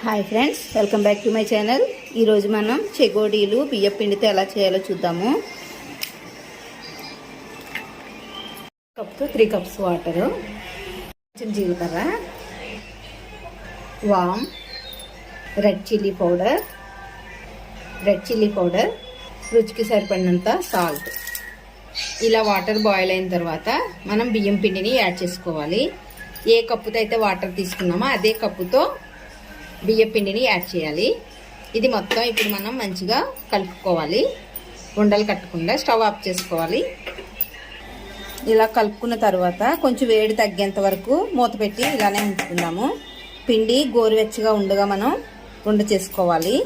Hi friends, welcome back to my channel. ఈరోజు మనం చెగోడీలు బియ్యం పిండితో ఎలా చేయాలో చూద్దాము. కప్తో 3 కప్స్ వాటరు, కొంచెం జీలకర్ర, వామ్, రెడ్ చిల్లీ పౌడర్, రుచికి సరిపడినంత సాల్ట్. ఇలా వాటర్ బాయిల్ అయిన తర్వాత మనం బియ్యం పిండిని యాడ్ చేసుకోవాలి. ఏ కప్పుతో అయితే వాటర్ తీసుకున్నామో అదే కప్పుతో బియ్యం పిండిని యాడ్ చేయాలి. ఇది మొత్తం ఇప్పుడు మనం మంచిగా కలుపుకోవాలి. ఉండలు కట్టకుండా స్టవ్ ఆఫ్ చేసుకోవాలి. ఇలా కలుపుకున్న తర్వాత కొంచెం వేడి తగ్గేంత వరకు మూత పెట్టి ఇలానే ఉంచుకుందాము. పిండి గోరువెచ్చగా ఉండగా మనం ఉండ చేసుకోవాలి.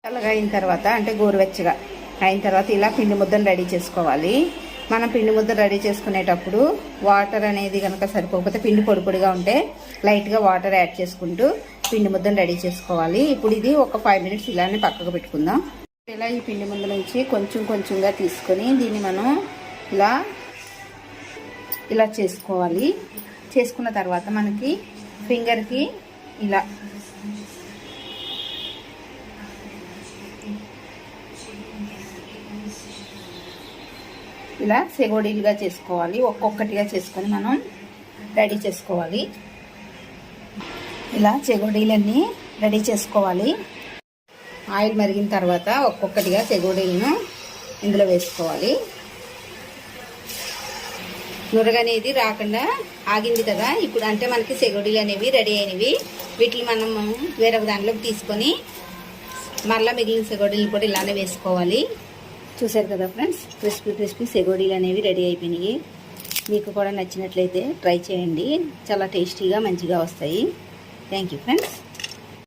చల్లగా అయిన తర్వాత అంటే గోరువెచ్చగా అయిన తర్వాత ఇలా పిండి ముద్దను రెడీ చేసుకోవాలి. మనం పిండి ముద్ద రెడీ చేసుకునేటప్పుడు వాటర్ అనేది కనుక సరిపోకపోతే పిండి పొడి పొడిగా ఉంటే లైట్గా వాటర్ యాడ్ చేసుకుంటూ పిండి ముద్దను రెడీ చేసుకోవాలి. ఇప్పుడు ఇది ఒక 5 మినిట్స్ ఇలానే పక్కకు పెట్టుకుందాం. ఇలా ఈ పిండి ముద్ద నుంచి కొంచెం కొంచెంగా తీసుకొని దీన్ని మనం ఇలా చేసుకోవాలి. చేసుకున్న తర్వాత మనకి ఫింగర్కి ఇలా సెగోడీలుగా చేసుకోవాలి. ఒక్కొక్కటిగా చేసుకొని మనం రెడీ చేసుకోవాలి. ఇలా చెగోడీలన్నీ రెడీ చేసుకోవాలి. ఆయిల్ మరిగిన తర్వాత ఒక్కొక్కటిగా చెగోడీలను ఇందులో వేసుకోవాలి. నురగనేది రాకుండా ఆగింది కదా, ఇప్పుడు అంటే మనకి చెగోడీలు అనేవి రెడీ అయినవి. వీటిని మనం వేరొక దాంట్లోకి తీసుకొని మరలా మిగిలిన చెగోడీలు కూడా ఇలానే వేసుకోవాలి. చూసారు కదా ఫ్రెండ్స్, క్రిస్పీ సెగోడీలు అనేవి రెడీ అయిపోయినాయి. మీకు కూడా నచ్చినట్లయితే ట్రై చేయండి. చాలా టేస్టీగా మంచిగా వస్తాయి. Thank you friends.